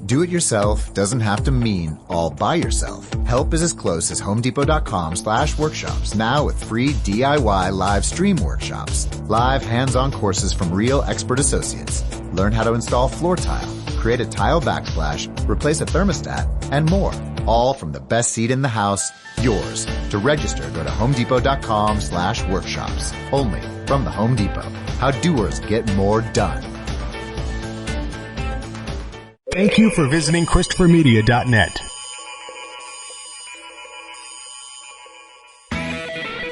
Do-it-yourself doesn't have to mean all by yourself. Help is as close as homedepot.com/workshops now with free DIY live stream workshops. Live hands-on courses from real expert associates. Learn how to install floor tile, create a tile backsplash, replace a thermostat, and more. All from the best seat in the house, yours. To register, go to homedepot.com/workshops. Only from the Home Depot. How doers get more done. Thank you for visiting ChristopherMedia.net.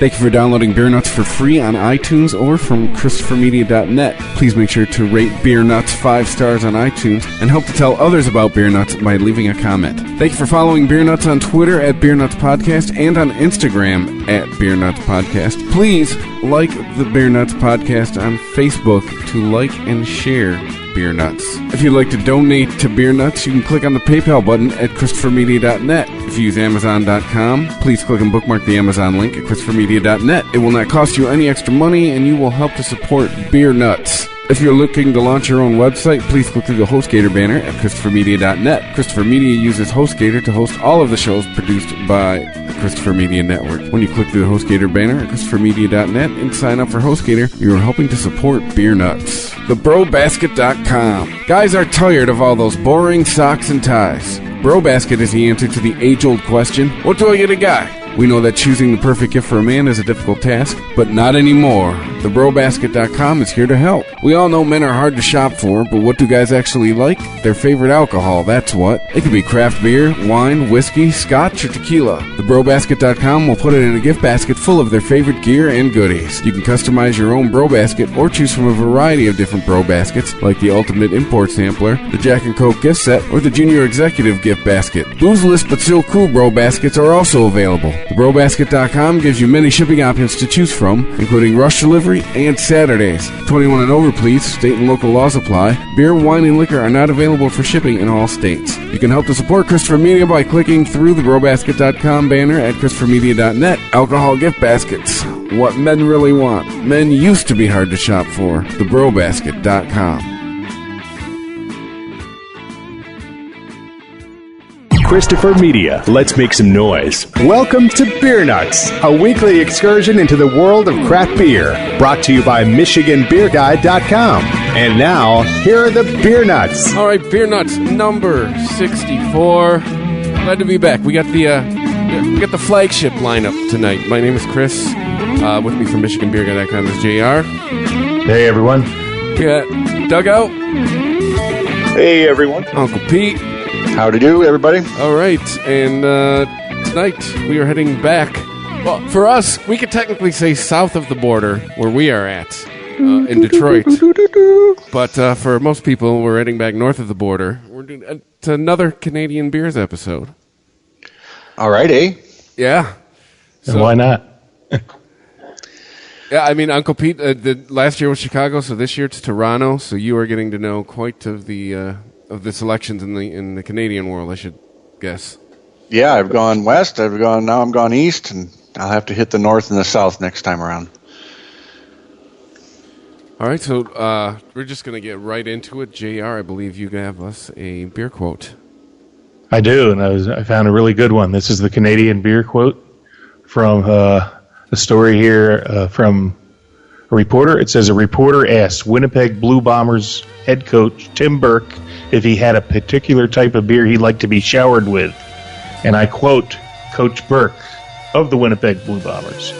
Thank you for downloading Beer Nuts for free on iTunes or from ChristopherMedia.net. Please make sure to rate Beer Nuts 5 stars on iTunes and help to tell others about Beer Nuts by leaving a comment. Thank you for following Beer Nuts on Twitter at Beer Nuts Podcast and on Instagram at Beer Nuts Podcast. Please like the Beer Nuts Podcast on Facebook to like and share Beer Nuts. If you'd like to donate to Beer Nuts, you can click on the PayPal button at ChristopherMedia.net. If you use Amazon.com, please click and bookmark the Amazon link at ChristopherMedia.net. It will not cost you any extra money, and you will help to support Beer Nuts. If you're looking to launch your own website, please click through the HostGator banner at ChristopherMedia.net. Christopher Media uses HostGator to host all of the shows produced by the Christopher Media Network. When you click through the HostGator banner at ChristopherMedia.net and sign up for HostGator, you are helping to support Beer Nuts. TheBroBasket.com. Guys are tired of all those boring socks and ties. BroBasket is the answer to the age-old question, what do I get a guy? We know that choosing the perfect gift for a man is a difficult task, but not anymore. TheBroBasket.com is here to help. We all know men are hard to shop for, but what do guys actually like? Their favorite alcohol, that's what. It could be craft beer, wine, whiskey, scotch, or tequila. TheBroBasket.com will put it in a gift basket full of their favorite gear and goodies. You can customize your own BroBasket or choose from a variety of different BroBaskets, like the Ultimate Import Sampler, the Jack and Coke gift set, or the Junior Executive gift basket. Boozeless but still cool BroBaskets are also available. TheBroBasket.com gives you many shipping options to choose from, including rush delivery and Saturdays. 21 and over, please. State and local laws apply. Beer, wine, and liquor are not available for shipping in all states. You can help to support Christopher Media by clicking through the BroBasket.com banner at ChristopherMedia.net. Alcohol gift baskets. What men really want. Men used to be hard to shop for. TheBroBasket.com. Christopher Media. Let's make some noise. Welcome to Beer Nuts, a weekly excursion into the world of craft beer. Brought to you by MichiganBeerGuide.com. And now, here are the Beer Nuts. All right, Beer Nuts number 64. Glad to be back. We got the flagship lineup tonight. My name is Chris. With me from MichiganBeerGuide.com is JR. Hey, everyone. We got Dugout. Hey, everyone. Uncle Pete. Howdy do, everybody. All right, and tonight we are heading back. Well, for us, we could technically say south of the border, where we are at, in Detroit. But for most people, we're heading back north of the border. We're doing another Canadian Beers episode. All right, eh? Yeah. So, why not? Yeah, I mean, Uncle Pete, the last year was Chicago, so this year it's Toronto. So you are getting to know quite of the selections in the Canadian world, I should guess. Yeah, I've gone west. Now I'm gone east, and I'll have to hit the north and the south next time around. All right, so we're just going to get right into it. JR, I believe you have us a beer quote. I do, and I found a really good one. This is the Canadian beer quote from a story here from a reporter. It says, a reporter asked Winnipeg Blue Bombers head coach Tim Burke if he had a particular type of beer he'd like to be showered with. And I quote Coach Burke of the Winnipeg Blue Bombers.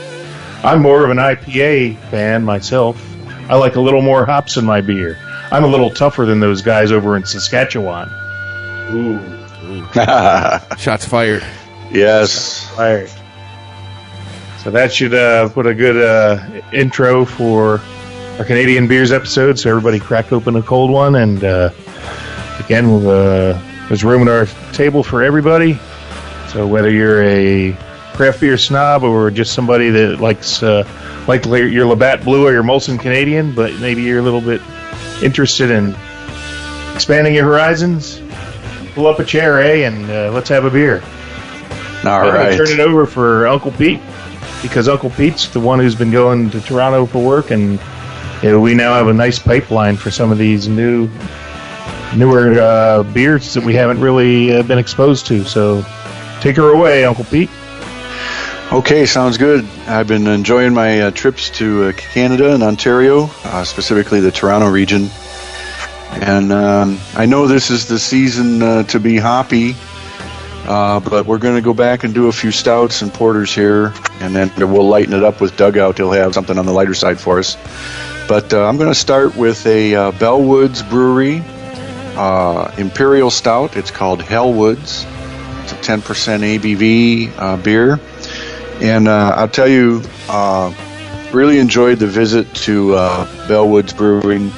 I'm more of an IPA fan myself. I like a little more hops in my beer. I'm a little tougher than those guys over in Saskatchewan. Ooh. Shots fired. Yes. Shots fired. So that should put a good intro for our Canadian Beers episode. So everybody crack open a cold one. And again, there's room at our table for everybody. So whether you're a craft beer snob or just somebody that likes like your Labatt Blue or your Molson Canadian, but maybe you're a little bit interested in expanding your horizons, pull up a chair, and let's have a beer. All right. I'll turn it over for Uncle Pete, because Uncle Pete's the one who's been going to Toronto for work, and we now have a nice pipeline for some of these new newer beers that we haven't really been exposed to. So take her away, Uncle Pete. Okay, sounds good. I've been enjoying my trips to Canada and Ontario, specifically the Toronto region. And I know this is the season to be hoppy, but we're going to go back and do a few stouts and porters here, and then we'll lighten it up with Dugout. He'll have something on the lighter side for us. But I'm going to start with a Bellwoods Brewery Imperial Stout. It's called Hellwoods. It's a 10% ABV beer. And I'll tell you, really enjoyed the visit to Bellwoods Brewing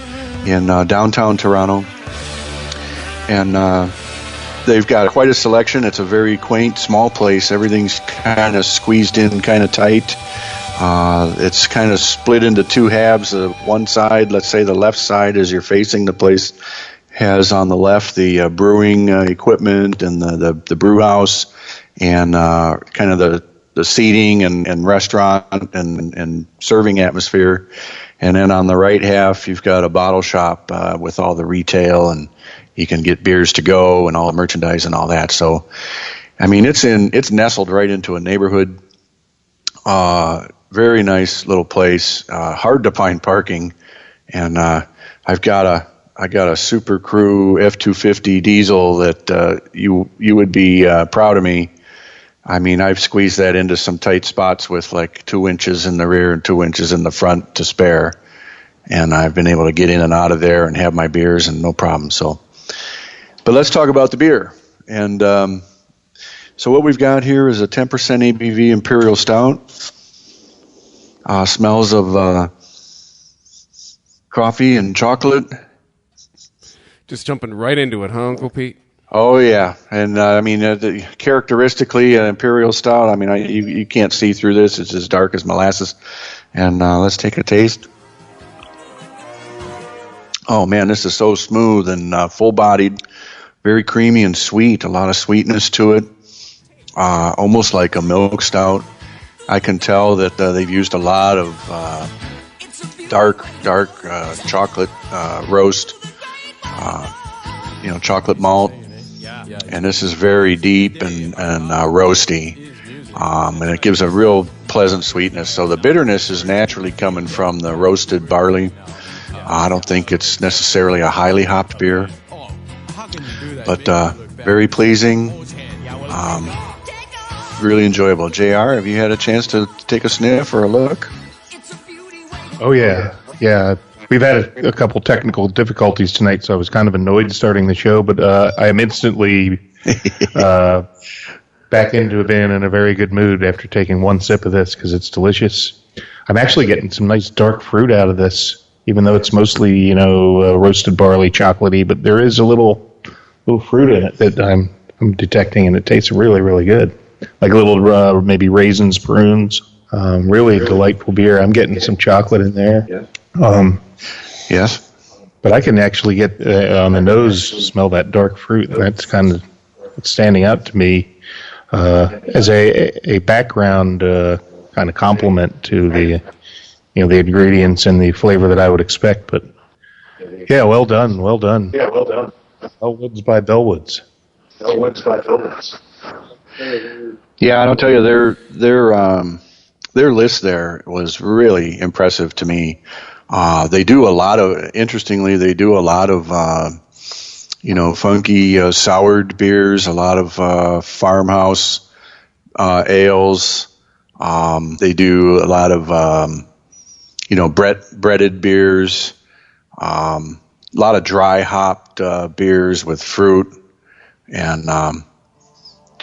in downtown Toronto. And they've got quite a selection. It's a very quaint, small place. Everything's kind of squeezed in, kind of tight. It's kind of split into two halves. One side, let's say the left side, as you're facing the place, has on the left the brewing equipment and the brew house and kind of the seating and restaurant and serving atmosphere. And then on the right half, you've got a bottle shop with all the retail, and you can get beers to go and all the merchandise and all that. So, I mean, it's nestled right into a neighborhood. Very nice little place. Hard to find parking, and I got a Super Crew F-250 diesel that you would be proud of me. I mean, I've squeezed that into some tight spots with like 2 inches in the rear and 2 inches in the front to spare. And I've been able to get in and out of there and have my beers and no problem. So, but let's talk about the beer. And so what we've got here is a 10% ABV Imperial Stout. Smells of coffee and chocolate. Just jumping right into it, huh, Uncle Pete? Oh, yeah. And, I mean, characteristically, Imperial Stout, I mean, you can't see through this. It's as dark as molasses. And let's take a taste. Oh, man, this is so smooth and full-bodied, very creamy and sweet, a lot of sweetness to it, almost like a milk stout. I can tell that they've used a lot of dark chocolate roast, chocolate malt. And this is very deep and roasty, and it gives a real pleasant sweetness. So the bitterness is naturally coming from the roasted barley. I don't think it's necessarily a highly hopped beer, but very pleasing, really enjoyable. JR, have you had a chance to take a sniff or a look? Oh, yeah. We've had a couple technical difficulties tonight, so I was kind of annoyed starting the show, but I am instantly back into being in a very good mood after taking one sip of this because it's delicious. I'm actually getting some nice dark fruit out of this, even though it's mostly, roasted barley, chocolatey, but there is a little fruit in it that I'm detecting, and it tastes really, really good. Like a little maybe raisins, prunes. Really delightful beer. I'm getting some chocolate in there. Yes. But I can actually get on the nose smell that dark fruit. That's kind of standing out to me as a background kind of complement to the the ingredients and the flavor that I would expect. But yeah, well done. Bellwoods by Bellwoods. Yeah, I'll tell you, their list there was really impressive to me. They do a lot of funky soured beers, a lot of farmhouse ales. They do a lot of breaded beers, a lot of dry hopped beers with fruit, and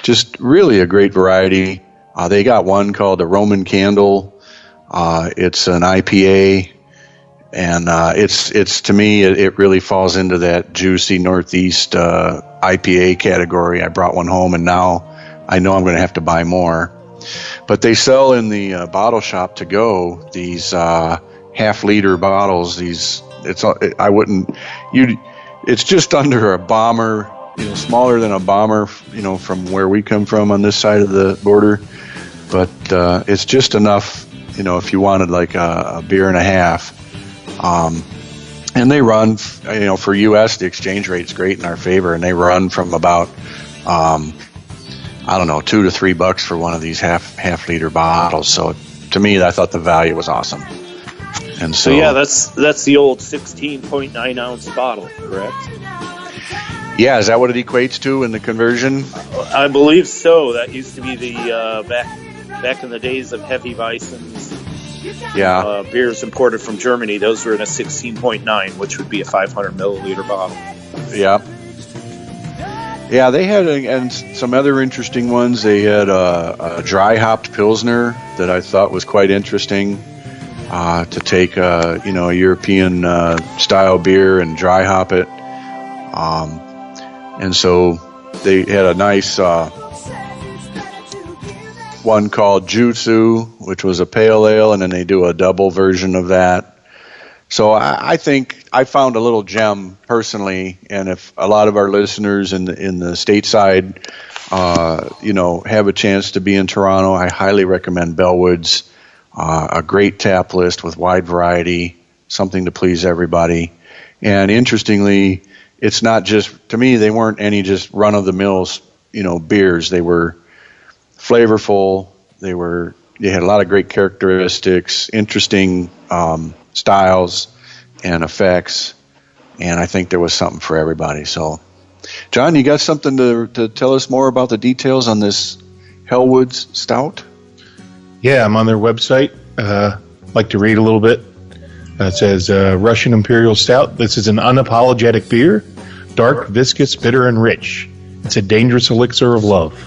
just really a great variety. They got one called the Roman Candle. It's an IPA. And it's to me, it really falls into that juicy Northeast IPA category. I brought one home, and now I know I'm going to have to buy more. But they sell in the bottle shop to go these half-liter bottles. It's just under a bomber, smaller than a bomber, from where we come from on this side of the border. But it's just enough, if you wanted like a beer and a half. And they run, for U.S., the exchange rate's great in our favor, and they run from about, $2 to $3 for one of these half liter bottles. So to me, I thought the value was awesome. And so yeah, that's the old 16.9 ounce bottle, correct? Yeah, is that what it equates to in the conversion? I believe so. That used to be the back in the days of Hefeweizens. Yeah. Beers imported from Germany, those were in a 16.9, which would be a 500 milliliter bottle. Yeah. Yeah, they had and some other interesting ones. They had a dry hopped Pilsner that I thought was quite interesting to take a European style beer and dry hop it. And so they had a nice one called Jutsu, which was a pale ale, and then they do a double version of that. So I think I found a little gem personally, and if a lot of our listeners in the stateside, have a chance to be in Toronto, I highly recommend Bellwoods. A great tap list with wide variety, something to please everybody. And interestingly, it's not just, to me, they weren't any just run-of-the-mill, beers. They were flavorful. They had a lot of great characteristics, interesting styles and effects, and I think there was something for everybody. So, John, you got something to tell us more about the details on this Hellwoods Stout? Yeah, I'm on their website. Like to read a little bit. It says Russian Imperial Stout. This is an unapologetic beer, dark, viscous, bitter, and rich. It's a dangerous elixir of love.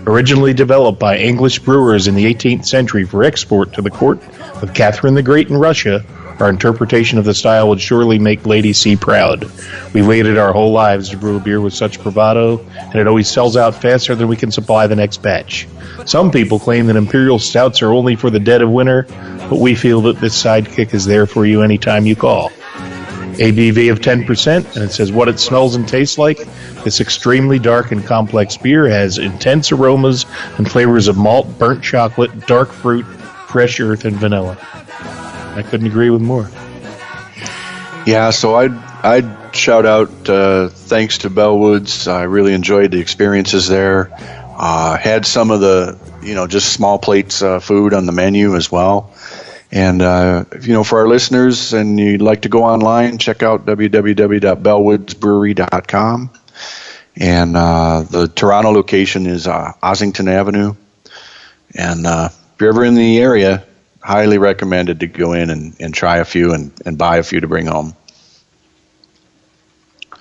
Originally developed by English brewers in the 18th century for export to the court of Catherine the Great in Russia, our interpretation of the style would surely make Lady C proud. We waited our whole lives to brew a beer with such bravado, and it always sells out faster than we can supply the next batch. Some people claim that Imperial Stouts are only for the dead of winter, but we feel that this sidekick is there for you anytime you call. ABV of 10%, and it says what it smells and tastes like. This extremely dark and complex beer has intense aromas and flavors of malt, burnt chocolate, dark fruit, fresh earth, and vanilla. I couldn't agree with more. Yeah, so I'd shout out thanks to Bellwoods. I really enjoyed the experiences there. Had some of the, just small plates food on the menu as well. And, for our listeners and you'd like to go online, check out www.bellwoodsbrewery.com. And the Toronto location is Ossington Avenue. And if you're ever in the area, highly recommended to go in and try a few and buy a few to bring home.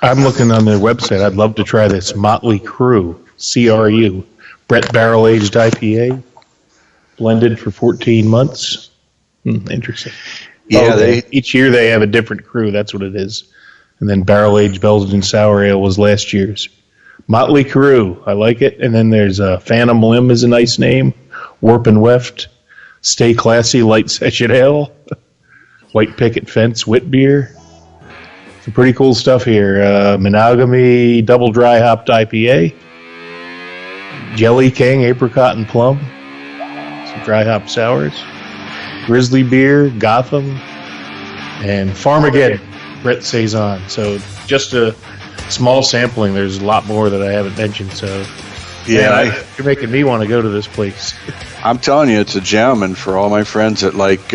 I'm looking on their website. I'd love to try this Motley Crue, CRU, Brett Barrel Aged IPA, blended for 14 months. Interesting. Yeah, each year they have a different crew. That's what it is. And then Barrel Aged Belgian Sour Ale was last year's. Motley Crue, I like it. And then there's Phantom Limb is a nice name. Warp and Weft, Stay Classy Light Session Ale, White Picket Fence Wit Beer. Some pretty cool stuff here. Monogamy Double Dry Hopped IPA, Jelly King Apricot and Plum, some dry hop sours, Grizzly Beer, Gotham, and Farmageddon, Brett Saison. So just a small sampling. There's a lot more that I haven't mentioned. So yeah, you're making me want to go to this place. I'm telling you, it's a gem. And for all my friends that like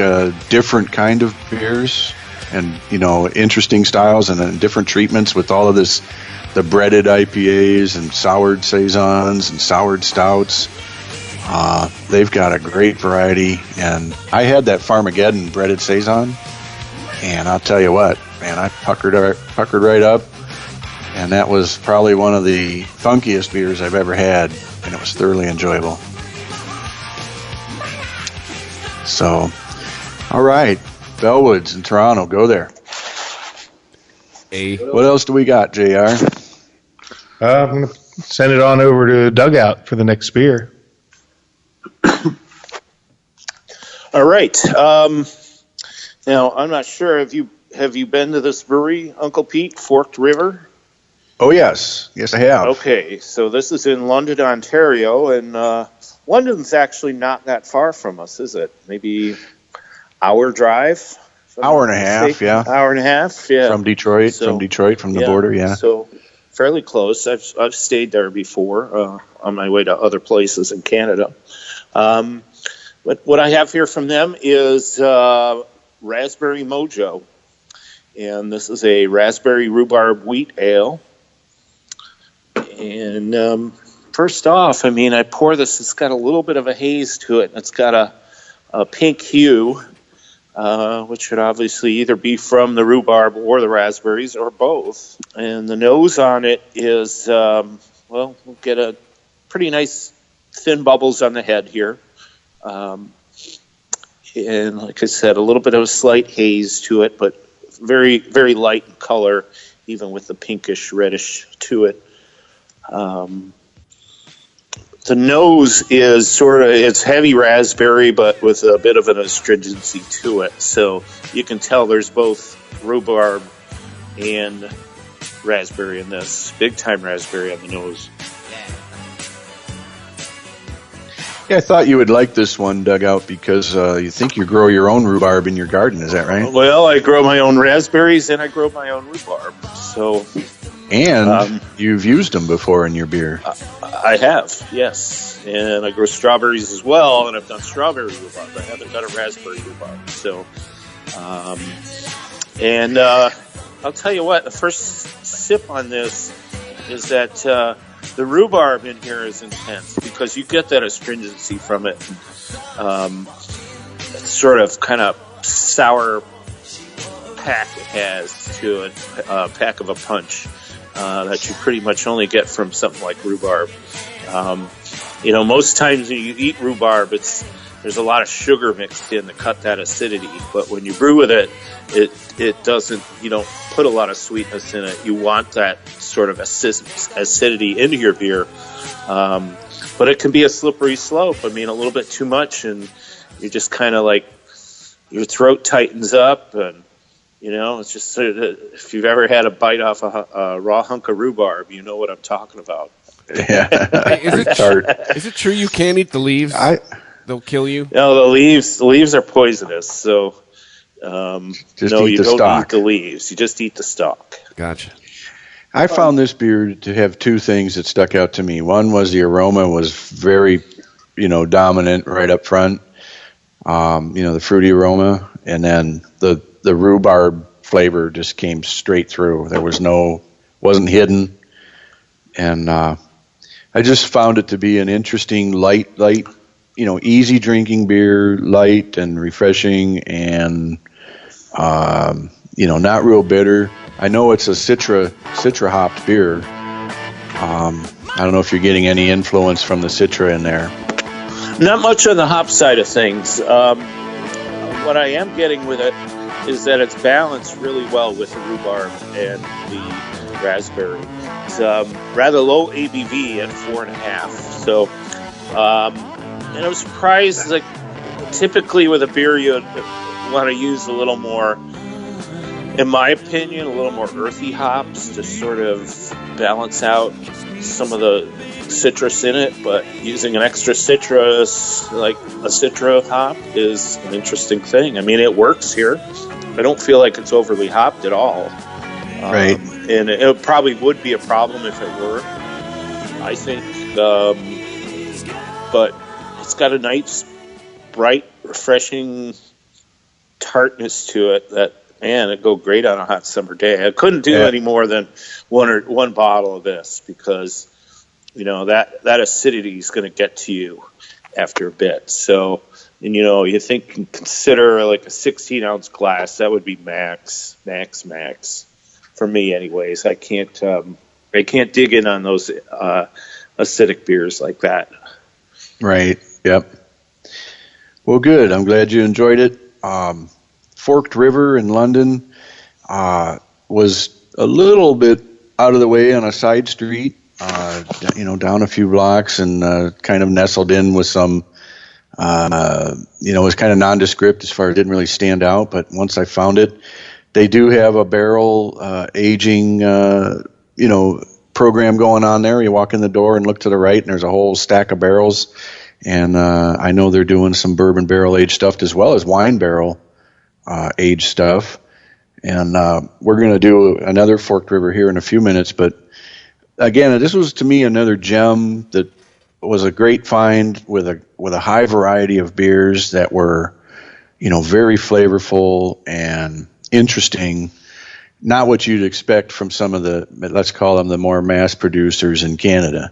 different kind of beers and, interesting styles and different treatments with all of this, the breaded IPAs and soured Saisons and soured stouts, they've got a great variety. And I had that Farmageddon breaded Saison, and I'll tell you what, man, I puckered right up. And that was probably one of the funkiest beers I've ever had, and it was thoroughly enjoyable. So, all right, Bellwoods in Toronto, go there. Hey. What else do we got, JR? I'm going to send it on over to Dugout for the next beer. All right. Now, I'm not sure. Have you been to this brewery, Uncle Pete, Forked River? Oh, yes. Yes, I have. Okay, so this is in London, Ontario, and London's actually not that far from us, is it? Maybe hour drive Hour and a half, yeah. Hour and a half, yeah. From Detroit, from the border, yeah. So fairly close. I've stayed there before on my way to other places in Canada. But what I have here from them is Raspberry Mojo. And this is a raspberry rhubarb wheat ale. And first off, I pour this. It's got a little bit of a haze to it. It's got a pink hue, which should obviously either be from the rhubarb or the raspberries or both. And the nose on it is, we'll get a pretty nice thin bubbles on the head here. And like I said, a little bit of a slight haze to it, but very, very light in color, even with the pinkish reddish to it. The nose is it's heavy raspberry, but with a bit of an astringency to it. So you can tell there's both rhubarb and raspberry in this. Big time raspberry on the nose. Yeah, I thought you would like this one, Dugout, because you think you grow your own rhubarb in your garden. Is that right? Well, I grow my own raspberries and I grow my own rhubarb. So, and you've used them before in your beer. I have, yes. And I grow strawberries as well, and I've done strawberry rhubarb. I haven't done a raspberry rhubarb. So, I'll tell you what, the first sip on this is that the rhubarb in here is intense because you get that astringency from it. Sort of kind of sour pack it has to it, pack of a punch that you pretty much only get from something like rhubarb. Most times when you eat rhubarb, there's a lot of sugar mixed in to cut that acidity. But when you brew with it, it doesn't. You don't put a lot of sweetness in it. You want that sort of acidity into your beer, but it can be a slippery slope. A little bit too much, and you just kind of like your throat tightens up, and it's just if you've ever had a bite off a raw hunk of rhubarb, you know what I'm talking about. Yeah, is it true you can't eat the leaves? They'll kill you. No, the leaves are poisonous. So, you don't eat the leaves. You just eat the stalk. Gotcha. I found this beer to have two things that stuck out to me. One was the aroma was very, dominant right up front. The fruity aroma, and then the rhubarb flavor just came straight through. There wasn't hidden, and I just found it to be an interesting light. Easy drinking beer, light and refreshing, and not real bitter. I know it's a citra hopped beer. I don't know if you're getting any influence from the citra in there. Not much on the hop side of things. What I am getting with it is that it's balanced really well with the rhubarb and the raspberry. It's rather low ABV at 4.5. So. And I was surprised, like, typically with a beer you want to use a little more, in my opinion, a little more earthy hops to sort of balance out some of the citrus in it, but using an extra citrus, like a citra hop, is an interesting thing. It works here. I don't feel like it's overly hopped at all. Right. And it probably would be a problem if it were, I think. But it's got a nice, bright, refreshing tartness to it that, man, it'd go great on a hot summer day. I couldn't do any more than one bottle of this because, that acidity is going to get to you after a bit. So, and you consider like a 16-ounce glass, that would be max for me anyways. I can't dig in on those acidic beers like that. Right. Yep. Well, good. I'm glad you enjoyed it. Forked River in London was a little bit out of the way on a side street, down a few blocks, and kind of nestled in with some, was kind of nondescript as far as it didn't really stand out. But once I found it, they do have a barrel aging, program going on there. You walk in the door and look to the right, and there's a whole stack of barrels. And I know they're doing some bourbon barrel aged stuff as well as wine barrel aged stuff. And we're going to do another Forked River here in a few minutes. But again, this was to me another gem that was a great find with a high variety of beers that were, very flavorful and interesting. Not what you'd expect from some of the, let's call them the more mass producers in Canada.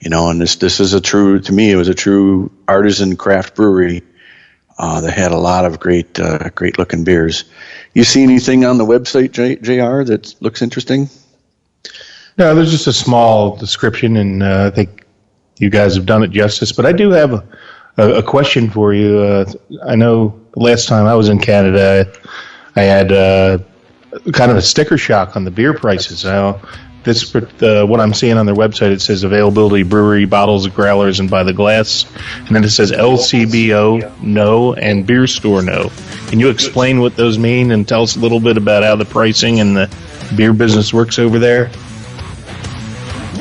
And this is to me, it was a true artisan craft brewery that had a lot of great looking beers. You see anything on the website, JR, that looks interesting? No, there's just a small description, and I think you guys have done it justice. But I do have a question for you. I know the last time I was in Canada, I had kind of a sticker shock on the beer prices. What I'm seeing on their website, it says availability brewery, bottles, growlers, and by the glass. And then it says LCBO, no, and beer store, no. Can you explain what those mean and tell us a little bit about how the pricing and the beer business works over there?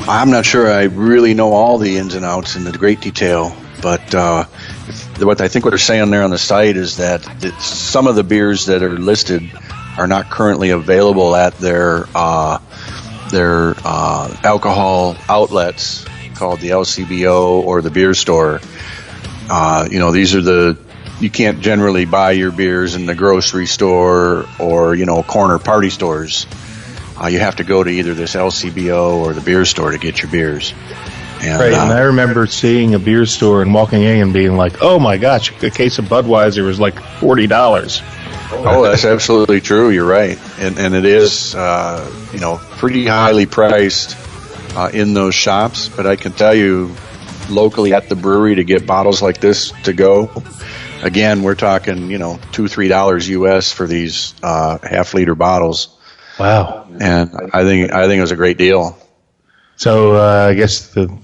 I'm not sure I really know all the ins and outs in the great detail, but what they're saying there on the site is that some of the beers that are listed are not currently available at their alcohol outlets called the LCBO or the beer store. These are you can't generally buy your beers in the grocery store or, corner party stores. You have to go to either this LCBO or the beer store to get your beers. And, right, and I remember seeing a beer store and walking in and being like, oh my gosh, a case of Budweiser was like $40. Oh, that's absolutely true. You're right. And it is, pretty highly priced in those shops. But I can tell you, locally at the brewery to get bottles like this to go, again, we're talking, $2-3 US for these half-liter bottles. Wow. And I think it was a great deal. So I guess the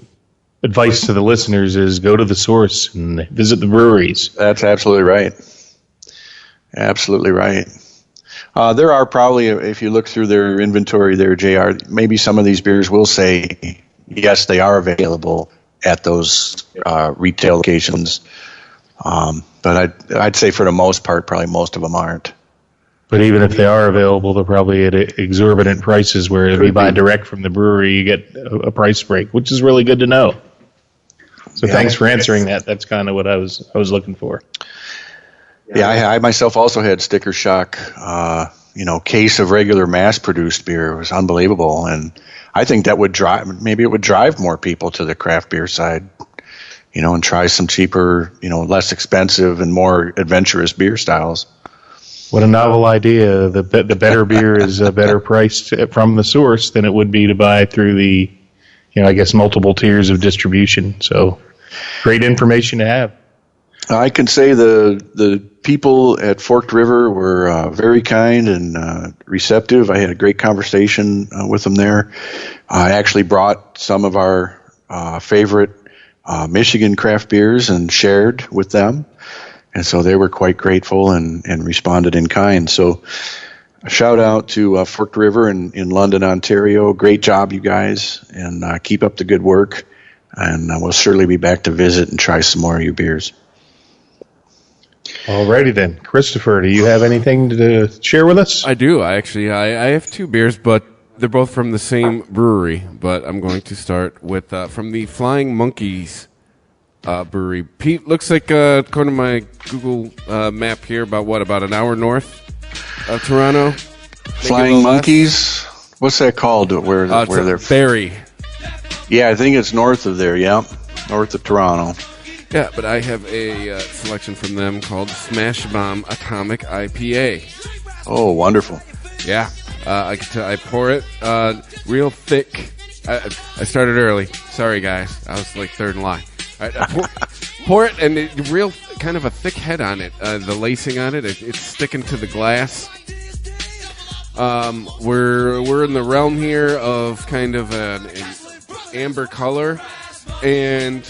advice to the listeners is go to the source and visit the breweries. That's absolutely right. Absolutely right. There are probably, if you look through their inventory there, JR, maybe some of these beers will say, yes, they are available at those retail locations. But I'd say for the most part, probably most of them aren't. But even if they are available, they're probably at exorbitant prices, where if you buy direct from the brewery, you get a price break, which is really good to know. So thanks for answering that. That's kind of what I was looking for. Yeah, I myself also had sticker shock. Case of regular mass-produced beer. It was unbelievable, and I think that would drive more people to the craft beer side, and try some cheaper, less expensive and more adventurous beer styles. What a novel idea. The better beer is better priced from the source than it would be to buy through the, multiple tiers of distribution. So great information to have. I can say the people at Forked River were very kind and receptive. I had a great conversation with them there. I actually brought some of our favorite Michigan craft beers and shared with them. And so they were quite grateful and responded in kind. So a shout out to Forked River in London, Ontario. Great job, you guys, and keep up the good work. And we'll surely be back to visit and try some more of your beers. Alrighty then. Christopher, do you have anything to share with us? I do. I have two beers, but they're both from the same brewery. But I'm going to start with from the Flying Monkeys brewery. Pete, looks like, according to my Google map here, about an hour north of Toronto? Flying Monkeys? What's that called? Where they're Barrie. Yeah, I think it's north of there, yeah. North of Toronto. Yeah, but I have a selection from them called Smash Bomb Atomic IPA. Oh, wonderful. Yeah. I pour it real thick. I started early. Sorry, guys. I was like third in line. All right, pour it, and real kind of a thick head on it. The lacing on it, it's sticking to the glass. We're in the realm here of kind of an amber color, and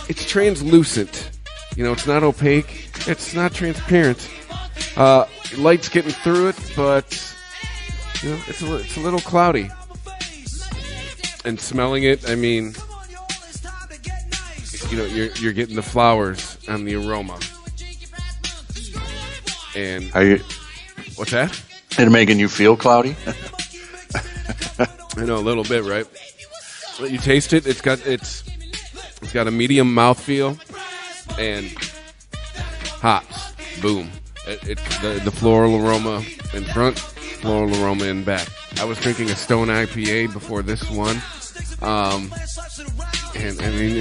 it's translucent. It's not opaque. It's not transparent. Light's getting through it, but it's a little cloudy. And smelling it, I mean, you're getting the flowers and the aroma. And Are you? what's that? It making you feel cloudy? I know, a little bit, right? But you taste it. It's got a medium mouthfeel and hops. Boom. The floral aroma in front, floral aroma in back. I was drinking a Stone IPA before this one, and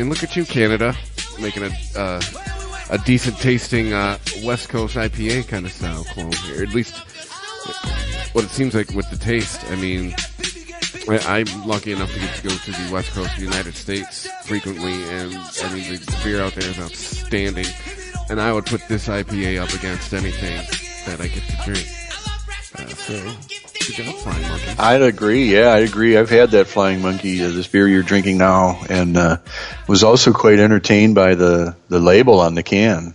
look at you, Canada, making a decent tasting West Coast IPA kind of style clone here. At least what it seems like with the taste. I mean, I'm lucky enough to get to go to the West Coast of the United States frequently, and I mean the beer out there is outstanding. And I would put this IPA up against anything that I get to drink. So, good job, Flying Monkey. I'd agree. Yeah, I agree. I've had that Flying Monkey, this beer you're drinking now, and was also quite entertained by the label on the can.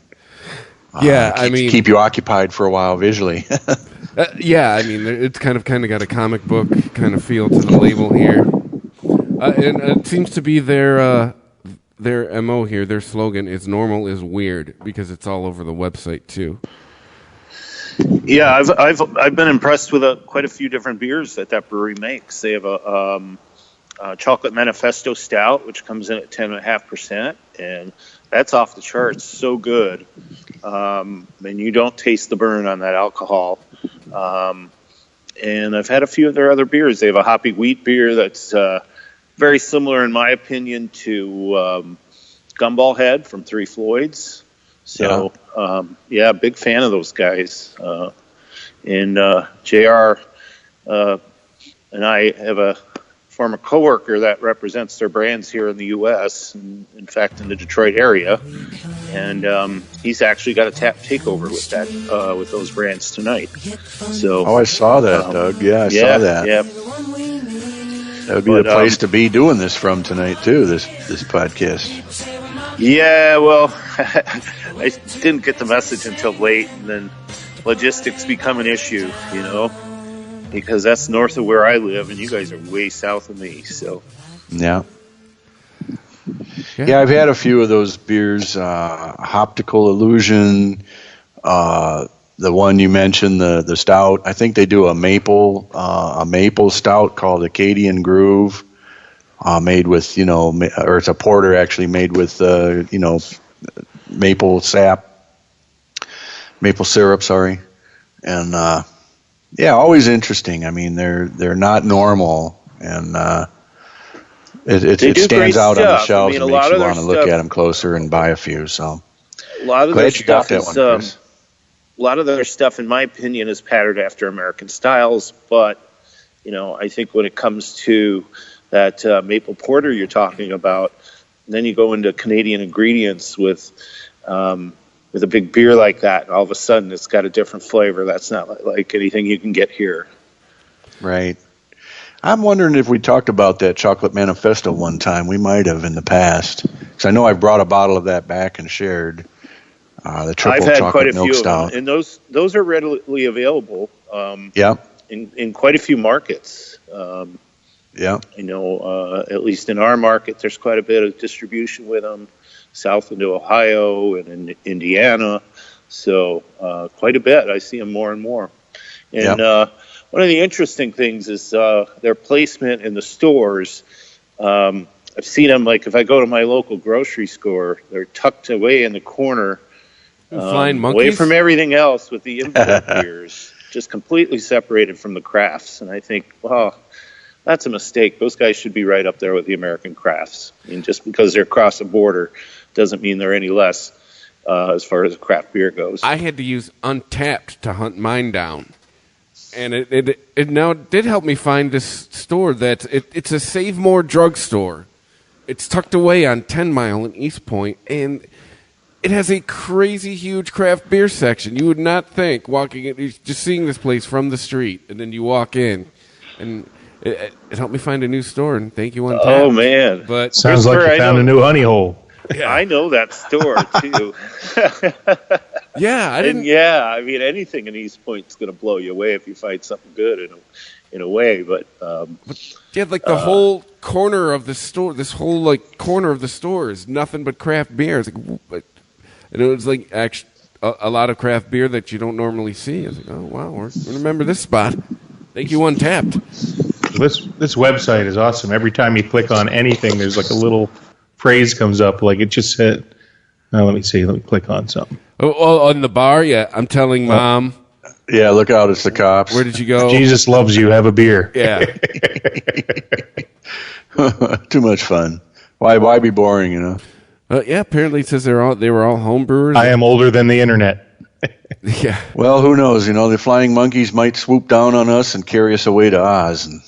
Yeah, I mean, keep you occupied for a while visually. Yeah, I mean, it's kind of got a comic book kind of feel to the label here, and it seems to be their MO here. Their slogan is "Normal is weird" because it's all over the website too. Yeah, I've been impressed with quite a few different beers that brewery makes. They have a chocolate manifesto stout, which comes in at 10.5%, and that's off the charts. So good, and you don't taste the burn on that alcohol. And I've had a few of their other beers. They have a hoppy wheat beer that's very similar, in my opinion, to Gumball Head from Three Floyds. So, yeah, big fan of those guys. And JR and I have a former coworker that represents their brands here in the U.S., and in fact, in the Detroit area. And he's actually got a tap takeover with those brands tonight. So, I saw that, Doug. Yeah, I saw that. Yeah. That would be the place to be doing this from tonight, too, this podcast. Yeah, well, I didn't get the message until late, and then logistics become an issue, because that's north of where I live, and you guys are way south of me, so. Yeah, I've had a few of those beers, Optical Illusion, the one you mentioned, the stout. I think they do a maple stout called Acadian Groove, made with, or it's a porter actually made with, maple syrup, sorry. And, always interesting. I mean, they're not normal, and it stands out on the shelves and makes you want to look at them closer and buy a few. So a lot of glad you got that one, Chris. A lot of their stuff, in my opinion, is patterned after American styles. But I think when it comes to that maple porter you're talking about, then you go into Canadian ingredients with a big beer like that, and all of a sudden it's got a different flavor that's not like anything you can get here. Right. I'm wondering if we talked about that Chocolate Manifesto one time. We might have in the past, because I know I brought a bottle of that back and shared the triple I've had chocolate quite a milk few stout. of them, and those are readily available. In quite a few markets. At least in our market, there's quite a bit of distribution with them, south into Ohio and in Indiana. So quite a bit. I see them more and more. And one of the interesting things is their placement in the stores. I've seen them, like if I go to my local grocery store, they're tucked away in the corner, Flying Monkeys? away from everything else with the import beers, just completely separated from the crafts. And I think, wow, that's a mistake. Those guys should be right up there with the American crafts. I mean, just because they're across the border doesn't mean they're any less as far as craft beer goes. I had to use Untapped to hunt mine down. And it now did help me find this store that it's a Save More drugstore. It's tucked away on 10 Mile in East Point, and it has a crazy huge craft beer section. You would not think walking in, just seeing this place from the street, and then you walk in, and it helped me find a new store. And thank you, Untapped. Oh man! But sounds like you found a new honey hole. Yeah. I know that store too. Yeah, I didn't. And yeah, I mean, anything in East Point is going to blow you away if you find something good in a way. But yeah, like the whole corner of the store, this whole corner of the store is nothing but craft beer. It's like, and it was like actually a lot of craft beer that you don't normally see. I was like, oh, wow, we're remember this spot. Thank you, Untapped. This website is awesome. Every time you click on anything, there's like a little phrase comes up. Like it just said, let me see. Let me click on something. Oh, on the bar? Yeah, I'm telling Mom. Yeah, look out, it's the cops. Where did you go? Jesus loves you. Have a beer. Yeah. Too much fun. Why be boring, you know? Yeah, apparently it says they were all home brewers. I am older than the internet. Yeah. Well, who knows? You know, the flying monkeys might swoop down on us and carry us away to Oz. And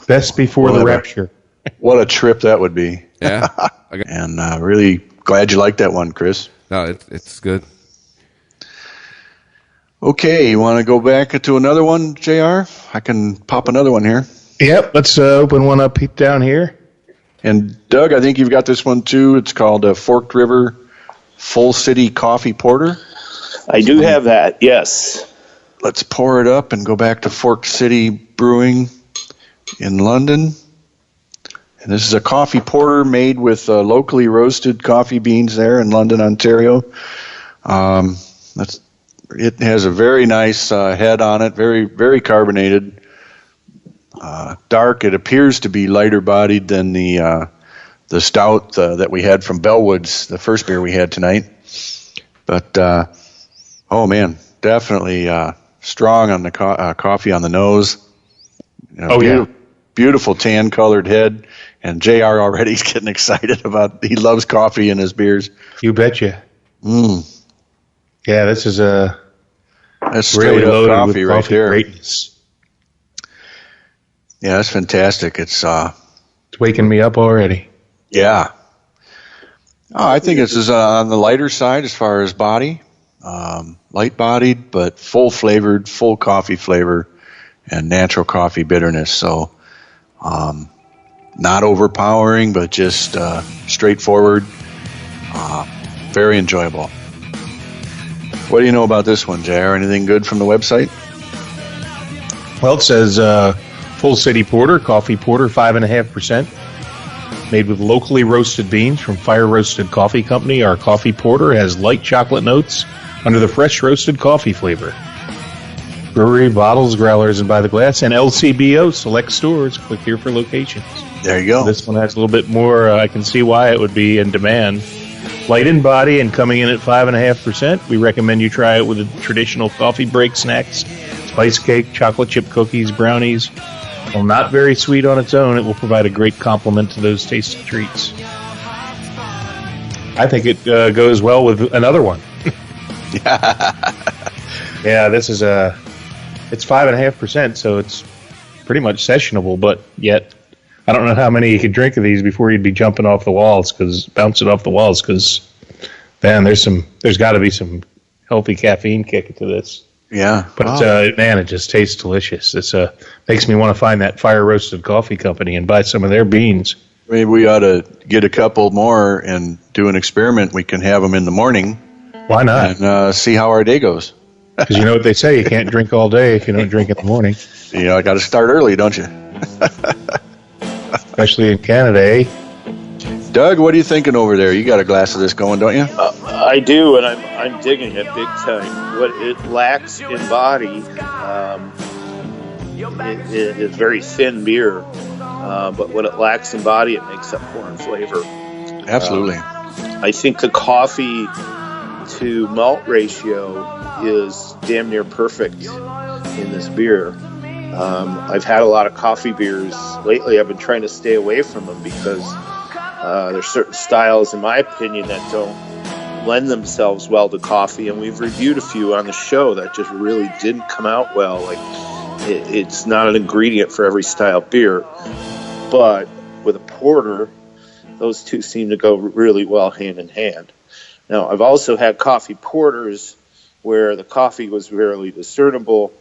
best before the rapture. What a trip that would be. Yeah. And really glad you liked that one, Chris. No, it's good. Okay, you want to go back to another one, JR? I can pop another one here. Yep, let's open one up down here. And Doug, I think you've got this one too. It's called Forked River Full City Coffee Porter. I do have that, yes. Let's pour it up and go back to Forked City Brewing in London. And this is a coffee porter made with locally roasted coffee beans there in London, Ontario. It has a very nice head on it, very, very carbonated. Dark. It appears to be lighter bodied than the stout that we had from Bellwoods, the first beer we had tonight. But oh man, definitely strong on the coffee on the nose. You know, beautiful tan colored head. And JR already is getting excited about. He loves coffee in his beers. You betcha. Yeah, this is that's straight really up loaded coffee with right coffee there. greatness. Yeah, that's fantastic. It's waking me up already. Yeah. Oh, I think this is on the lighter side as far as body. Light-bodied, but full-flavored, full coffee flavor, and natural coffee bitterness. So not overpowering, but just straightforward. Very enjoyable. What do you know about this one, JR? Anything good from the website? Well, it says Full City Porter, coffee porter, 5.5%. Made with locally roasted beans from Fire Roasted Coffee Company. Our coffee porter has light chocolate notes under the fresh roasted coffee flavor. Brewery, bottles, growlers, and by the glass, and LCBO select stores. Click here for locations. There you go. This one has a little bit more. I can see why it would be in demand. Light in body and coming in at 5.5%. We recommend you try it with the traditional coffee break snacks, spice cake, chocolate chip cookies, brownies. While not very sweet on its own, it will provide a great complement to those tasty treats. I think it goes well with another one. Yeah, this is it's 5.5%, so it's pretty much sessionable, but yet I don't know how many you could drink of these before you'd be jumping off the walls, bouncing off the walls, because man, there's got to be some healthy caffeine kick to this. Yeah. But man, it just tastes delicious. It's makes me want to find that Fire Roasted Coffee Company and buy some of their beans. Maybe we ought to get a couple more and do an experiment. We can have them in the morning. Why not? And see how our day goes. Because you know what they say, you can't drink all day if you don't drink in the morning. You know, I got to start early, don't you? Especially in Canada, eh? Doug, what are you thinking over there? You got a glass of this going, don't you? I do, and I'm digging it big time. What it lacks in body, it is very thin beer, but what it lacks in body, it makes up for in flavor. Absolutely. I think the coffee to malt ratio is damn near perfect in this beer. I've had a lot of coffee beers lately. I've been trying to stay away from them because there's certain styles, in my opinion, that don't lend themselves well to coffee, and we've reviewed a few on the show that just really didn't come out well. Like it's not an ingredient for every style beer, but with a porter, those two seem to go really well hand in hand. Now, I've also had coffee porters where the coffee was barely discernible,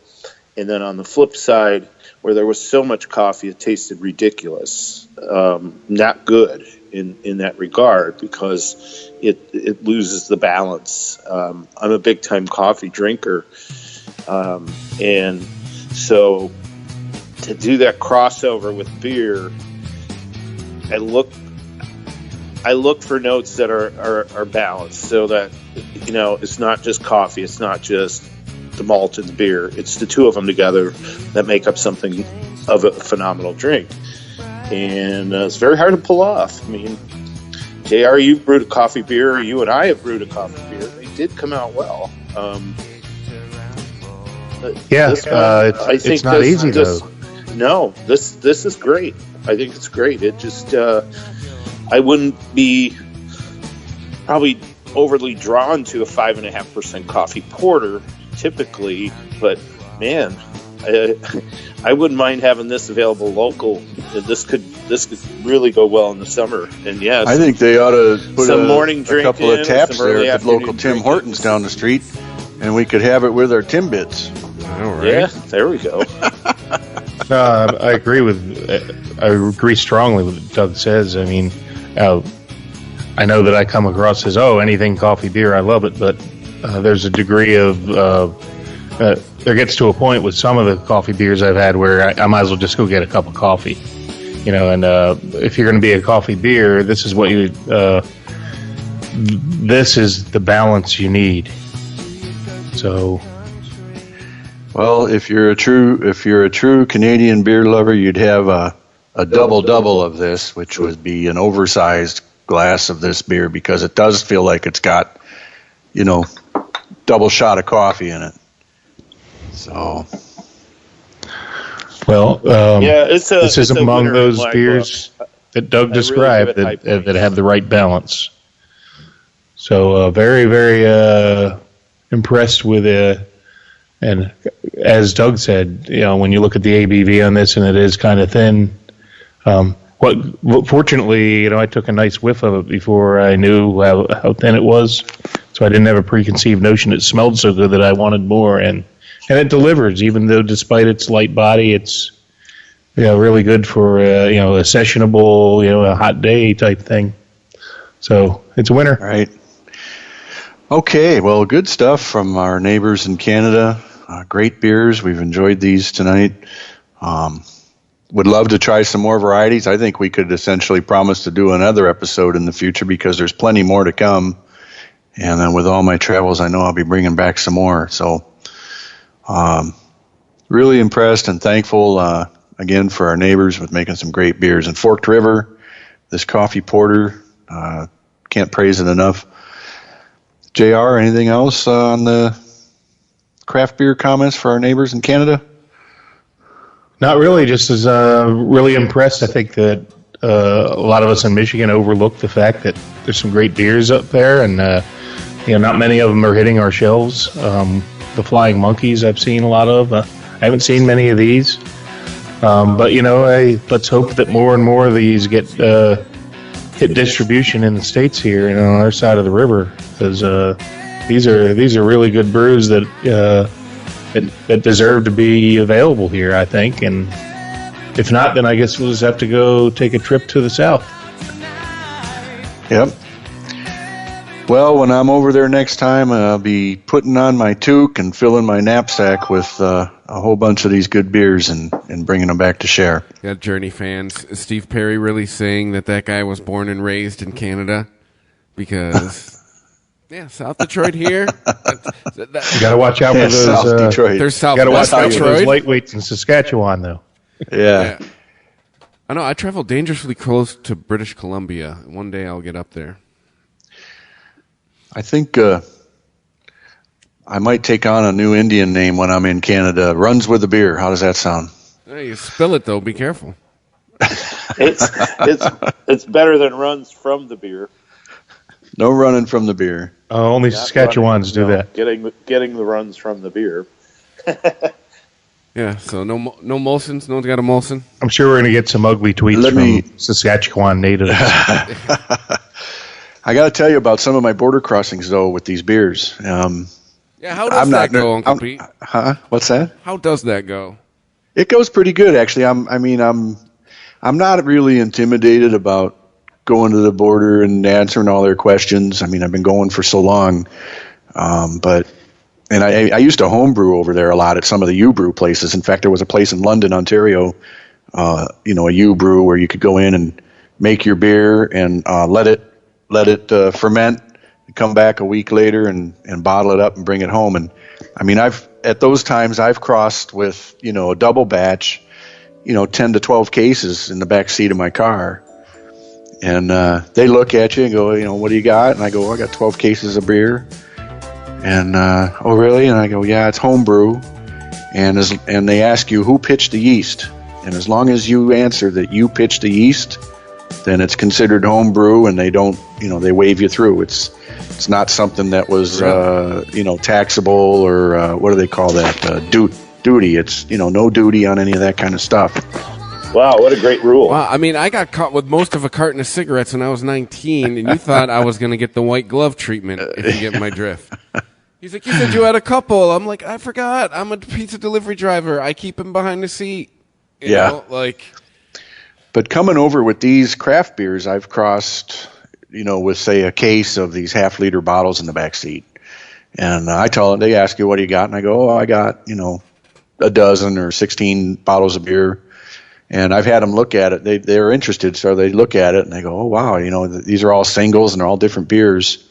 and then on the flip side, where there was so much coffee it tasted ridiculous. Not good in that regard because it loses the balance. I'm a big-time coffee drinker, and so to do that crossover with beer, I look for notes that are balanced, so that it's not just coffee, it's not just the malt and the beer, it's the two of them together that make up something of a phenomenal drink. And it's very hard to pull off. I mean, JR, you brewed a coffee beer. You and I have brewed a coffee beer. They did come out well. It's not easy though. No, this is great. I think it's great. It just I wouldn't be probably overly drawn to a 5.5% coffee porter typically, but man, I wouldn't mind having this available local. This could really go well in the summer. And yes, I think they ought to put some morning drink couple of taps there at local Tim drink. Hortons down the street, and we could have it with our Timbits. All right. Yeah, there we go. I agree strongly with what Doug says. I mean, I know that I come across as anything coffee beer, I love it, but there's a degree of there gets to a point with some of the coffee beers I've had where I might as well just go get a cup of coffee, And if you're going to be a coffee beer, this is what this is the balance you need. So. Well, if you're a true Canadian beer lover, you'd have a double of this, which would be an oversized glass of this beer, because it does feel like it's got, double shot of coffee in it. So, well, this is among those beers that Doug described that have the right balance. So, very, very impressed with it. And as Doug said, when you look at the ABV on this, and it is kind of thin. Fortunately, I took a nice whiff of it before I knew how thin it was, so I didn't have a preconceived notion it smelled so good that I wanted more. And it delivers, even though despite its light body, it's really good for a sessionable, a hot day type thing. So it's a winner. All right. Okay, well, good stuff from our neighbors in Canada. Great beers. We've enjoyed these tonight. Would love to try some more varieties. I think we could essentially promise to do another episode in the future, because there's plenty more to come. And then with all my travels, I know I'll be bringing back some more. So really impressed and thankful, again, for our neighbors with making some great beers. And Forked River, this coffee porter, can't praise it enough. JR, anything else on the craft beer comments for our neighbors in Canada? Not really. Just as really impressed. I think that a lot of us in Michigan overlook the fact that there's some great beers up there, and not many of them are hitting our shelves. The Flying Monkeys I've seen a lot of. I haven't seen many of these, but let's hope that more and more of these get hit distribution in the States here and on our side of the river, because these are really good brews that deserve to be available here, I think. And if not, then I guess we'll just have to go take a trip to the south. Yep. Well, when I'm over there next time, I'll be putting on my toque and filling my knapsack with a whole bunch of these good beers and bringing them back to share. Got Journey fans. Is Steve Perry really saying that guy was born and raised in Canada? Because, South Detroit here. You got to watch out for those. South Detroit. There's South Got to watch out Detroit. for those lightweights in Saskatchewan, though. Yeah. I know. I travel dangerously close to British Columbia. One day I'll get up there. I think I might take on a new Indian name when I'm in Canada. Runs with the beer. How does that sound? Hey, you spill it, though. Be careful. It's better than runs from the beer. No running from the beer. Only Saskatchewans do that. Getting the runs from the beer. Yeah, so no Molsons. No one's got a Molson. I'm sure we're going to get some ugly tweets from Saskatchewan natives. I got to tell you about some of my border crossings, though, with these beers. How does that go, Uncle Pete? Huh? What's that? How does that go? It goes pretty good, actually. I'm not really intimidated about going to the border and answering all their questions. I mean, I've been going for so long, but I used to homebrew over there a lot at some of the U-brew places. In fact, there was a place in London, Ontario, a U-brew where you could go in and make your beer and let it let it ferment, come back a week later and bottle it up and bring it home. And I mean, at those times I've crossed with, a double batch, 10 to 12 cases in the back seat of my car. And they look at you and go, what do you got? And I go, I got 12 cases of beer. And, oh, really? And I go, yeah, it's homebrew. And they ask you who pitched the yeast. And as long as you answer that you pitched the yeast, then it's considered homebrew, and they don't, they wave you through. It's not something that was, taxable or what do they call that? Duty. It's, no duty on any of that kind of stuff. Wow, what a great rule. Wow, I mean, I got caught with most of a carton of cigarettes when I was 19, and you thought I was going to get the white glove treatment, if you get my drift. He's like, you said you had a couple. I'm like, I forgot. I'm a pizza delivery driver. I keep him behind the seat. You know, But coming over with these craft beers, I've crossed, with, say, a case of these half-liter bottles in the back seat. And I tell them, they ask you, what do you got? And I go, I got, a dozen or 16 bottles of beer. And I've had them look at it. They're interested, so they look at it and they go, oh, wow, these are all singles and they're all different beers.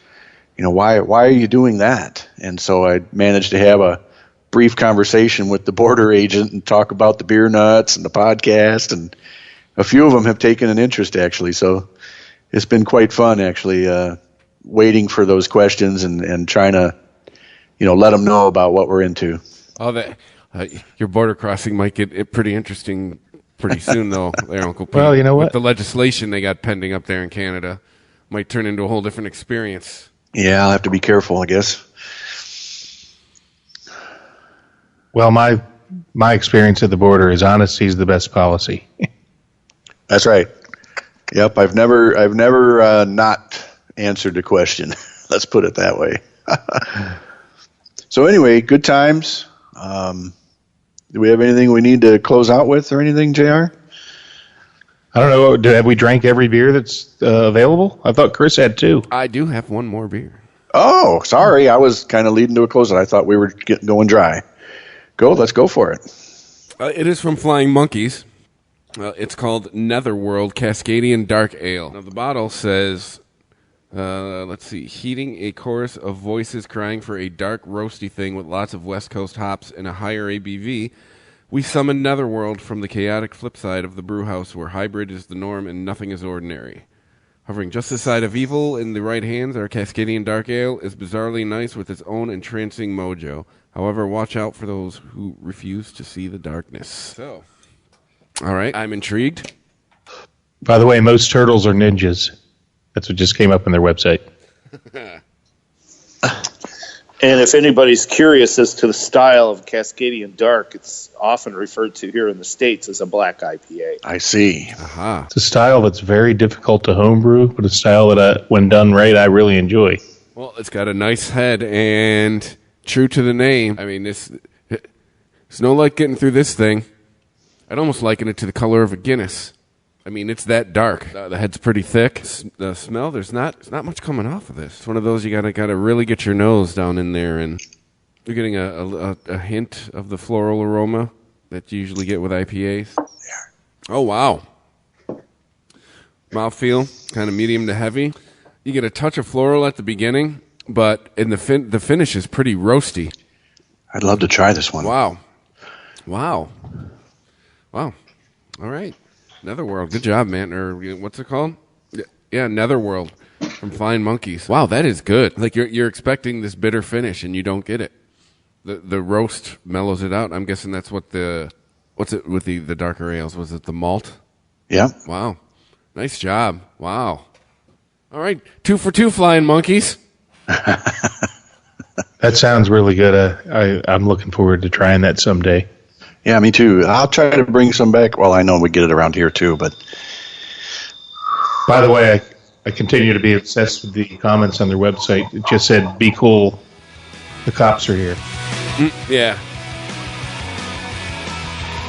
Why are you doing that? And so I managed to have a brief conversation with the border agent and talk about the beer nuts and the podcast, and a few of them have taken an interest, actually. So it's been quite fun, actually, waiting for those questions and trying to, let them know about what we're into. Oh, your border crossing might get pretty interesting pretty soon, though, there, Uncle Pete. Well, you know what? With the legislation they got pending up there in Canada, might turn into a whole different experience. Yeah, I'll have to be careful, I guess. Well, my experience at the border is honesty is the best policy. That's right. Yep, I've never not answered the question. Let's put it that way. So anyway, good times. Do we have anything we need to close out with or anything, JR? I don't know. Have we drank every beer that's available? I thought Chris had 2. I do have one more beer. Oh, sorry. I was kind of leading to a close. I thought we were going dry. Let's go for it. It is from Flying Monkeys. It's called Netherworld Cascadian Dark Ale. Now, the bottle says, heating a chorus of voices crying for a dark, roasty thing with lots of West Coast hops and a higher ABV. We summon Netherworld from the chaotic flip side of the brewhouse where hybrid is the norm and nothing is ordinary. Hovering just the side of evil in the right hands, our Cascadian Dark Ale is bizarrely nice with its own entrancing mojo. However, watch out for those who refuse to see the darkness. So, all right, I'm intrigued. By the way, most turtles are ninjas. That's what just came up on their website. And if anybody's curious as to the style of Cascadian Dark, it's often referred to here in the States as a black IPA. I see. Aha. It's a style that's very difficult to homebrew, but a style that, when done right, I really enjoy. Well, it's got a nice head, and true to the name, I mean, it's no light getting through this thing. I'd almost liken it to the color of a Guinness. I mean, it's that dark. The head's pretty thick. The smell, there's not much coming off of this. It's one of those you gotta really get your nose down in there, and you're getting a hint of the floral aroma that you usually get with IPAs. Oh wow! Mouthfeel, kind of medium to heavy. You get a touch of floral at the beginning, but in the finish is pretty roasty. I'd love to try this one. Wow! All right. Netherworld. Good job, man. Or what's it called? Yeah, Netherworld from Flying Monkeys. Wow, that is good. Like you're expecting this bitter finish and you don't get it. The roast mellows it out. I'm guessing that's what's it with the darker ales? Was it the malt? Yeah. Wow. Nice job. Wow. All right. 2 for 2 Flying Monkeys. That sounds really good. I'm looking forward to trying that someday. Yeah, me too. I'll try to bring some back. Well, I know we get it around here too, but... By the way, I continue to be obsessed with the comments on their website. It just said, be cool, the cops are here. Yeah.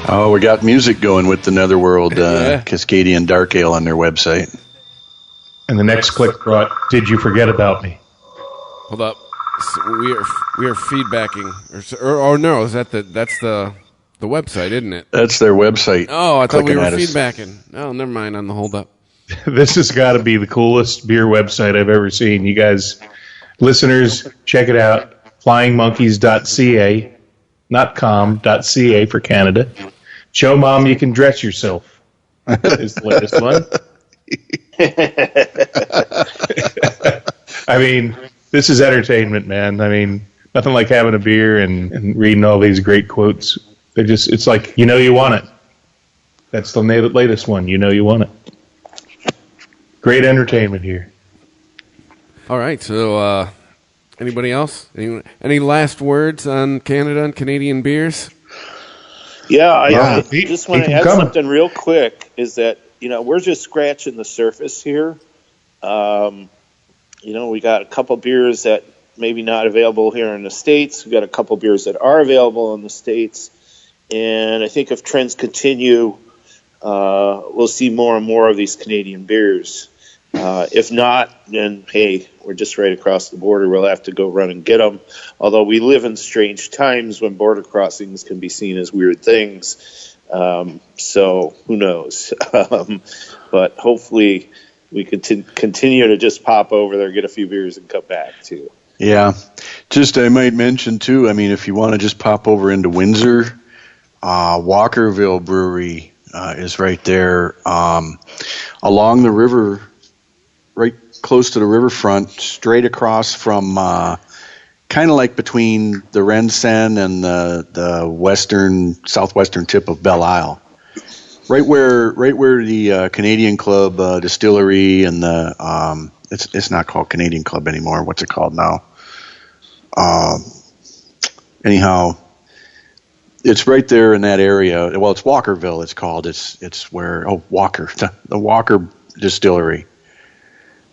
Oh, we got music going with the Netherworld Cascadian Dark Ale on their website. And the next click brought, did you forget about me? Hold up. So we are feedbacking. Or no, that's the website, isn't it? That's their website. Oh, I thought we were Clicking at us. feedbacking. Oh, never mind on the hold up. This has got to be the coolest beer website I've ever seen. You guys, listeners, check it out. Flyingmonkeys.ca, not com.ca for Canada. Show Mom You Can Dress Yourself is the latest one. I mean, this is entertainment, man. I mean, nothing like having a beer and reading all these great quotes. It's like, you know you want it. That's the latest one. You know you want it. Great entertainment here. All right, so anybody else? Any last words on Canada and Canadian beers? Yeah, I just want to add something real quick, is that, we're just scratching the surface here. We got a couple beers that maybe not available here in the States. We got a couple beers that are available in the States. And I think if trends continue, we'll see more and more of these Canadian beers. If not, then, hey, we're just right across the border. We'll have to go run and get them. Although we live in strange times when border crossings can be seen as weird things. So who knows? But hopefully we continue to just pop over there, get a few beers, and come back, too. Yeah. Just I might mention, too, I mean, if you want to just pop over into Windsor, Walkerville Brewery is right there along the river, right close to the riverfront, straight across from kind of like between the Rensen and the southwestern tip of Belle Isle. Right where the Canadian Club distillery and the it's not called Canadian Club anymore. What's it called now? Anyhow, it's right there in that area. Well, it's Walkerville. It's called. It's where Walker, the Walker Distillery.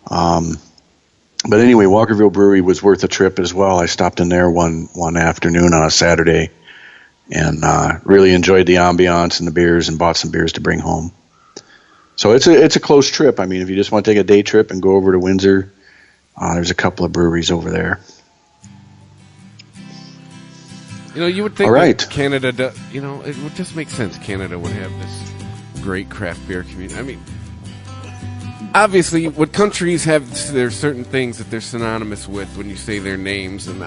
But anyway, Walkerville Brewery was worth a trip as well. I stopped in there one afternoon on a Saturday, and really enjoyed the ambiance and the beers, and bought some beers to bring home. So it's a close trip. I mean, if you just want to take a day trip and go over to Windsor, there's a couple of breweries over there. You would think All right. that Canada, it would just make sense. Canada would have this great craft beer community. I mean, obviously, what countries have, there's certain things that they're synonymous with when you say their names. And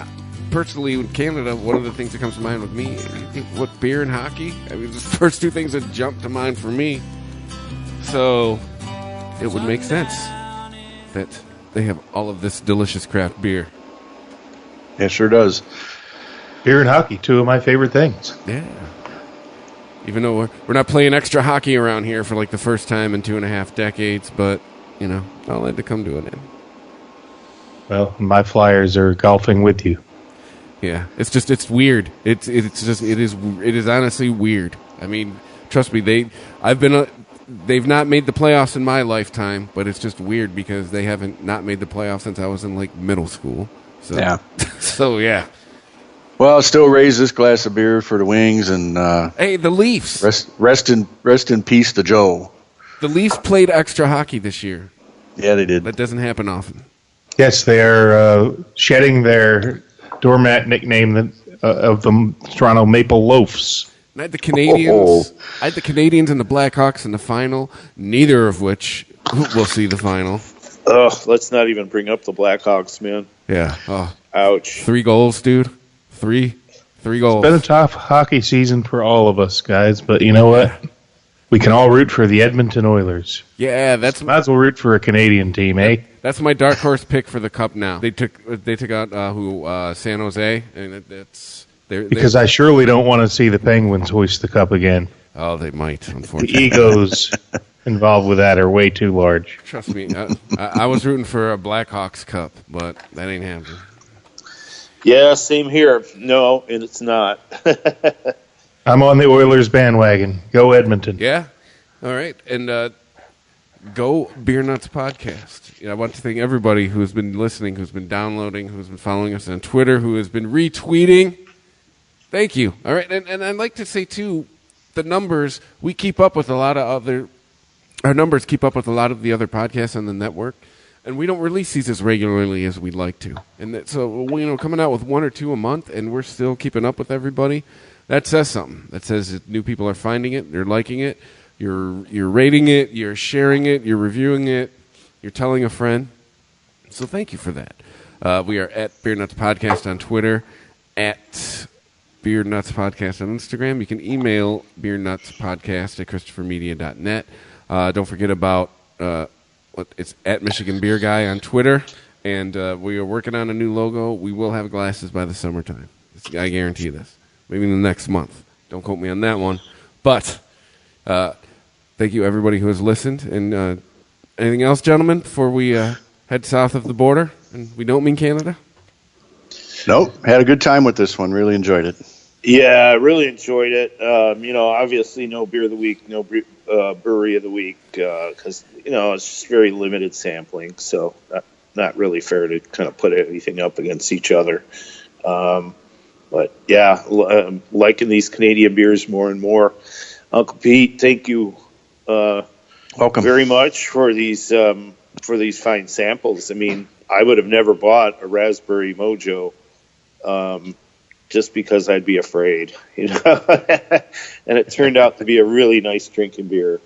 personally, in Canada, one of the things that comes to mind with me, what, beer and hockey? I mean, the first two things that jump to mind for me. So it would make sense that they have all of this delicious craft beer. Yeah, sure does. Beer and hockey, two of my favorite things. Yeah. Even though we're not playing extra hockey around here for like the first time in 2.5 decades, but, I'll had to come to an end. Well, my Flyers are golfing with you. Yeah, it's weird. It is honestly weird. I mean, trust me, they've not made the playoffs in my lifetime, but it's just weird because they haven't not made the playoffs since I was in like middle school. So, yeah. So yeah. Well, still raise this glass of beer for the Wings, and hey, the Leafs. Rest in peace to Joe. The Leafs played extra hockey this year. Yeah, they did. That doesn't happen often. Yes, they are shedding their doormat nickname of the Toronto Maple Loafs. And I had the Canadians. I had the Canadians and the Blackhawks in the final. Neither of which will see the final. Let's not even bring up the Blackhawks, man. Yeah. Oh. Ouch. 3 goals, dude. Three goals. It's been a tough hockey season for all of us, guys. But you know what? We can all root for the Edmonton Oilers. Yeah, might as well root for a Canadian team, eh? That's my dark horse pick for the Cup now. They took out San Jose, and because I surely don't want to see the Penguins hoist the Cup again. Oh, they might. Unfortunately, the egos involved with that are way too large. Trust me, I was rooting for a Blackhawks Cup, but that ain't happening. Yeah, same here. No, and it's not. I'm on the Oilers bandwagon. Go Edmonton. Yeah. All right. And go Beer Nuts Podcast. I want to thank everybody who has been listening, who's been downloading, who's been following us on Twitter, who has been retweeting. Thank you. All right. And I'd like to say, too, the numbers, we keep up with our numbers keep up with a lot of the other podcasts on the network. And we don't release these as regularly as we'd like to. And so, coming out with 1 or 2 a month, and we're still keeping up with everybody, that says something. That says that new people are finding it, they're liking it. You're rating it, you're sharing it, you're reviewing it, you're telling a friend. So thank you for that. We are at Beer Nuts Podcast on Twitter, at Beer Nuts Podcast on Instagram. You can email beernutspodcast@christophermedia.net. Don't forget about it's at Michigan Beer Guy on Twitter, and we are working on a new logo. We will have glasses by the summertime. I guarantee this. Maybe in the next month. Don't quote me on that one. But thank you, everybody who has listened. And anything else, gentlemen, before we head south of the border? And we don't mean Canada? Nope. Had a good time with this one. Really enjoyed it. Yeah, I really enjoyed it. Obviously no beer of the week, no brewery of the week, because, it's just very limited sampling. So not really fair to kind of put everything up against each other. But yeah, liking these Canadian beers more and more. Uncle Pete, thank you Welcome very much for these fine samples. I mean, I would have never bought a Raspberry Mojo just because I'd be afraid, and it turned out to be a really nice drinking beer.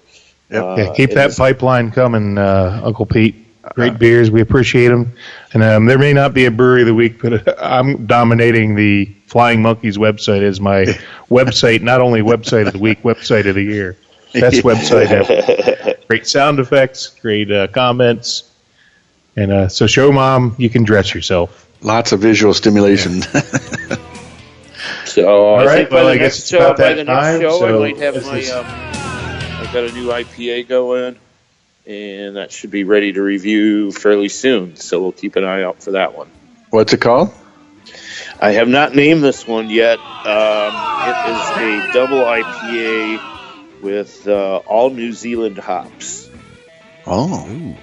Yeah, keep that pipeline coming, Uncle Pete. Great beers. We appreciate them. And there may not be a brewery of the week, but I'm dominating the Flying Monkeys website as my website, not only website of the week, website of the year. Best website ever. Great sound effects, great comments. And so show Mom you can dress yourself. Lots of visual stimulation. So all right, I think by the next show, I might have I've got a new IPA going, and that should be ready to review fairly soon. So we'll keep an eye out for that one. What's it called? I have not named this one yet. It is a double IPA with all New Zealand hops. Oh,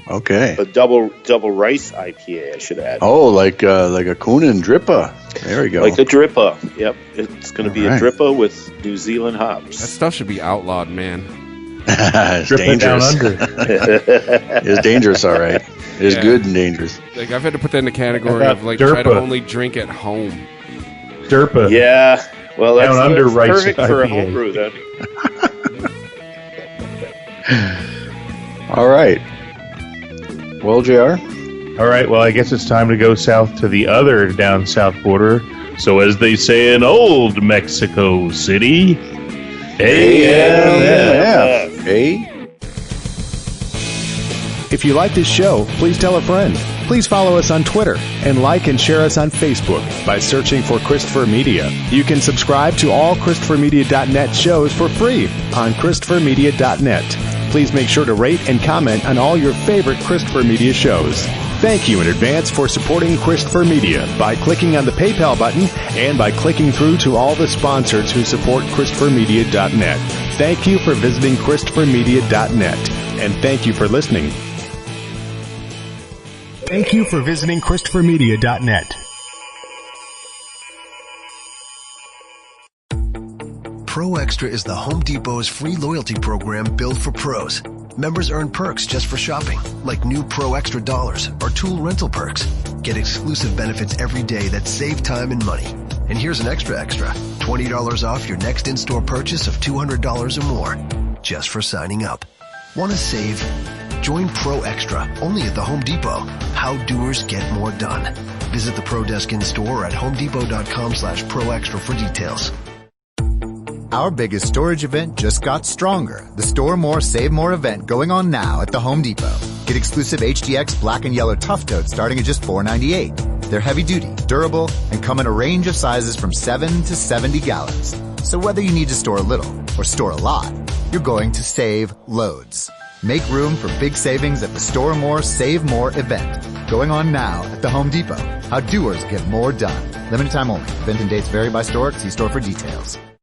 okay. A double rice IPA, I should add. Oh, like a Kuhn Drippa. There we go. Like a Drippa. Yep, it's going to be All right. a Drippa with New Zealand hops. That stuff should be outlawed, man. It's Dripping down dangerous. under. It's dangerous, all right. It's Yeah. good and dangerous. Like, I've had to put that in the category How of, like, about try to Derpa? only drink at home. Derpa. Yeah, well, that's, Down under that's rice perfect for a IPA. homebrew then. All right. Well, JR? All right, well, I guess it's time to go south to the other down south border. So as they say in old Mexico City, AMF. Hey. If you like this show, please tell a friend. Please follow us on Twitter and like and share us on Facebook by searching for Christopher Media. You can subscribe to all ChristopherMedia.net shows for free on ChristopherMedia.net. Please make sure to rate and comment on all your favorite Christopher Media shows. Thank you in advance for supporting Christopher Media by clicking on the PayPal button and by clicking through to all the sponsors who support ChristopherMedia.net. Thank you for visiting ChristopherMedia.net, and thank you for listening. Thank you for visiting ChristopherMedia.net. Pro Extra is the Home Depot's free loyalty program built for pros. Members earn perks just for shopping, like new Pro Extra dollars or tool rental perks. Get exclusive benefits every day that save time and money. And here's an extra, $20 off your next in-store purchase of $200 or more, just for signing up. Want to save? Join Pro Extra, only at the Home Depot. How doers get more done. Visit the Pro Desk in-store at homedepot.com/proextra for details. Our biggest storage event just got stronger. The Store More, Save More event going on now at the Home Depot. Get exclusive HDX black and yellow Tough Totes starting at just $4.98. They're heavy duty, durable, and come in a range of sizes from 7 to 70 gallons. So whether you need to store a little or store a lot, you're going to save loads. Make room for big savings at the Store More, Save More event going on now at the Home Depot. How doers get more done. Limited time only. Event and dates vary by store. See store for details.